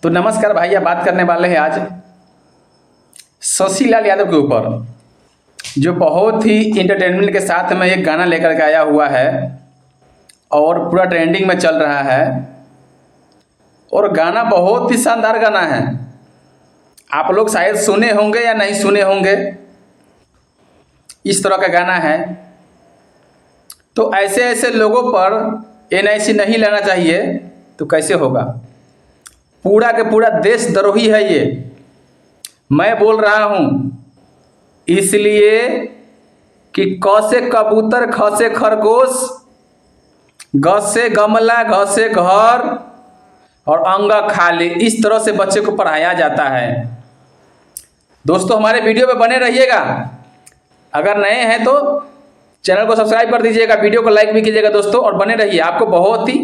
तो नमस्कार भैया, बात करने वाले हैं आज शशि लाल यादव के ऊपर, जो बहुत ही इंटरटेनमेंट के साथ में एक गाना लेकर के आया हुआ है और पूरा ट्रेंडिंग में चल रहा है। और गाना बहुत ही शानदार गाना है। आप लोग शायद सुने होंगे या नहीं सुने होंगे, इस तरह का गाना है। तो ऐसे ऐसे लोगों पर एनआईसी नहीं लेना चाहिए तो कैसे होगा। पूरा के पूरा देशद्रोही है ये। मैं बोल रहा हूँ इसलिए कि क से कबूतर, ख से खरगोश, ग से गमला, घ से घर और अंगा खाली, इस तरह से बच्चे को पढ़ाया जाता है। दोस्तों हमारे वीडियो पे बने रहिएगा। अगर नए हैं तो चैनल को सब्सक्राइब कर दीजिएगा, वीडियो को लाइक भी कीजिएगा दोस्तों, और बने रहिए। आपको बहुत ही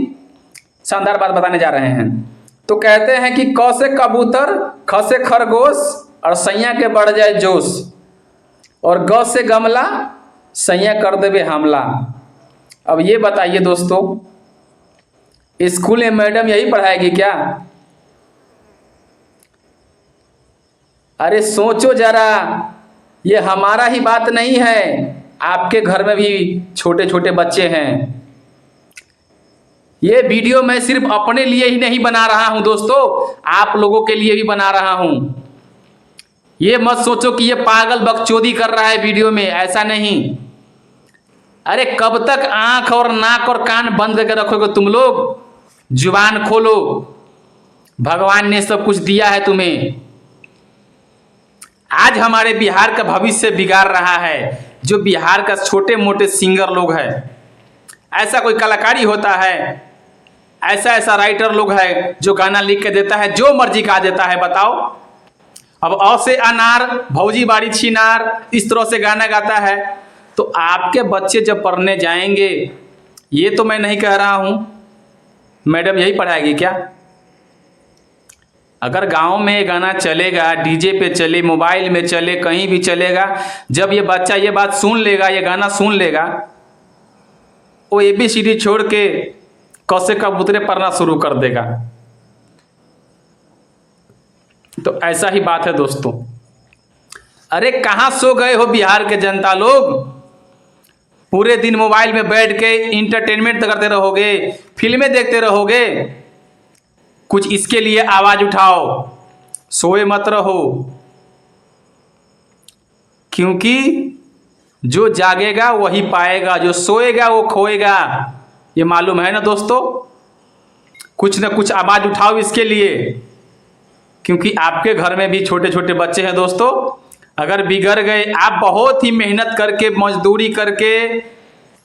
शानदार बात बताने जा रहे हैं। तो कहते हैं कि क से कबूतर, ख से खरगोश और सैया के बढ़ जाए जोश, और ग से गमला, सैया कर देवे हमला। अब ये बताइए दोस्तों, स्कूल में मैडम यही पढ़ाएगी क्या? अरे सोचो जरा, ये हमारा ही बात नहीं है, आपके घर में भी छोटे छोटे बच्चे हैं। ये वीडियो मैं सिर्फ अपने लिए ही नहीं बना रहा हूं दोस्तों, आप लोगों के लिए भी बना रहा हूं। ये मत सोचो कि ये पागल बकचोदी कर रहा है वीडियो में, ऐसा नहीं। अरे कब तक आंख और नाक और कान बंद करके रखोगे तुम लोग? जुबान खोलो, भगवान ने सब कुछ दिया है तुम्हें। आज हमारे बिहार का भविष्य बिगाड़ रहा है जो बिहार का छोटे मोटे सिंगर लोग हैं। ऐसा कोई कलाकारी होता है? ऐसा ऐसा राइटर लोग है जो गाना लिख के देता है, जो मर्जी गा देता है। बताओ, अब अ से अनार, भौजी बाड़ी छिनार, इस तरह से गाना गाता है। तो आपके बच्चे जब पढ़ने जाएंगे, ये तो मैं नहीं कह रहा हूं मैडम यही पढ़ाएगी क्या। अगर गांव में ये गाना चलेगा, डीजे पे चले, मोबाइल में चले, कहीं भी चलेगा, जब ये बच्चा ये बात सुन लेगा, ये गाना सुन लेगा, वो ABCD छोड़ के क से कबूतरे पढ़ना शुरू कर देगा। तो ऐसा ही बात है दोस्तों। अरे कहाँ सो गए हो बिहार के जनता लोग? पूरे दिन मोबाइल में बैठ के इंटरटेनमेंट करते रहोगे, फिल्में देखते रहोगे। कुछ इसके लिए आवाज उठाओ, सोए मत रहो, क्योंकि जो जागेगा वही पाएगा, जो सोएगा वो खोएगा। ये मालूम है ना दोस्तों। कुछ न कुछ आवाज उठाओ इसके लिए, क्योंकि आपके घर में भी छोटे छोटे बच्चे हैं दोस्तों। अगर बिगड़ गए, आप बहुत ही मेहनत करके, मजदूरी करके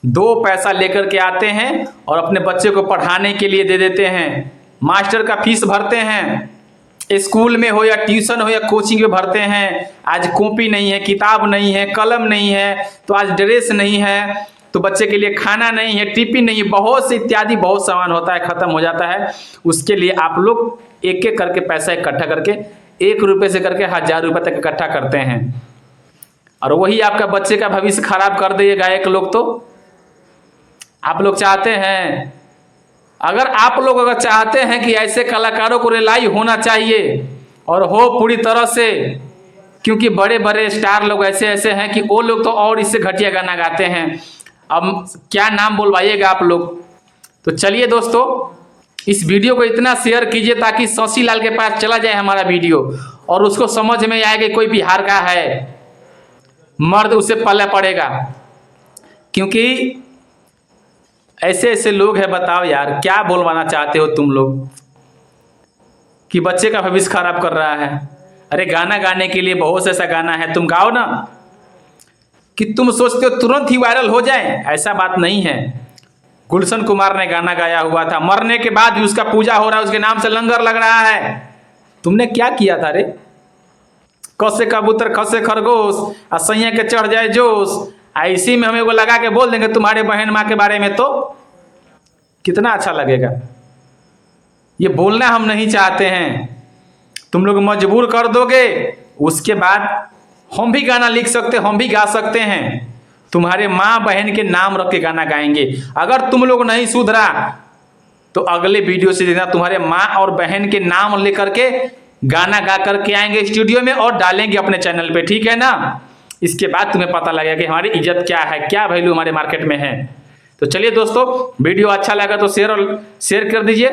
2 पैसा लेकर के आते हैं और अपने बच्चे को पढ़ाने के लिए दे देते हैं। मास्टर का फीस भरते हैं, स्कूल में हो या ट्यूशन हो या कोचिंग में भरते हैं। आज कॉपी नहीं है, किताब नहीं है, कलम नहीं है, तो आज ड्रेस नहीं है, तो बच्चे के लिए खाना नहीं है, टिफिन नहीं है, बहुत से इत्यादि बहुत सामान होता है, खत्म हो जाता है। उसके लिए आप लोग एक एक करके पैसा इकट्ठा करके 1 रुपये से करके 1000 रुपये तक इकट्ठा करते हैं, और वही आपका बच्चे का भविष्य खराब कर देगा एक लोग। तो आप लोग चाहते हैं, अगर आप लोग अगर चाहते हैं कि ऐसे कलाकारों को रिलाई होना चाहिए और हो पूरी तरह से, क्योंकि बड़े बड़े स्टार लोग ऐसे ऐसे हैं कि वो लोग तो और इससे घटिया गाना गाते हैं। अब क्या नाम बोलवाइएगा आप लोग। तो चलिए दोस्तों, इस वीडियो को इतना शेयर कीजिए ताकि शशि लाल के पास चला जाए हमारा वीडियो, और उसको समझ में आए कि कोई बिहार का है मर्द, उसे पल्ला पड़ेगा। क्योंकि ऐसे ऐसे लोग हैं। बताओ यार, क्या बोलवाना चाहते हो तुम लोग कि बच्चे का भविष्य खराब कर रहा है? अरे गाना गाने के लिए बहुत से ऐसा गाना है, तुम गाओ ना। कि तुम सोचते हो तुरंत ही वायरल हो जाए, ऐसा बात नहीं है। गुलशन कुमार ने गाना गाया हुआ था, मरने के बाद भी उसका पूजा हो रहा है, उसके नाम से लंगर लग रहा है। तुमने क्या किया था रे? क से कबूतर, ख से खरगोश और सैया के चढ़ जाए जोश, इसी में हमें वो लगा के बोल देंगे तुम्हारे बहन माँ के बारे में, तो कितना अच्छा लगेगा। ये बोलना हम नहीं चाहते हैं, तुम लोग मजबूर कर दोगे। उसके बाद हम भी गाना लिख सकते, हम भी गा सकते हैं, तुम्हारे माँ बहन के नाम रख के गाना गाएंगे। अगर तुम लोग नहीं सुधरा तो अगले वीडियो से देखना, तुम्हारे माँ और बहन के नाम लेकर के गाना गा करके आएंगे स्टूडियो में और डालेंगे अपने चैनल पे, ठीक है ना। इसके बाद तुम्हें पता लगेगा कि हमारी इज्जत क्या है, क्या वैल्यू हमारे मार्केट में है। तो चलिए दोस्तों, वीडियो अच्छा लगा तो शेयर कर दीजिए।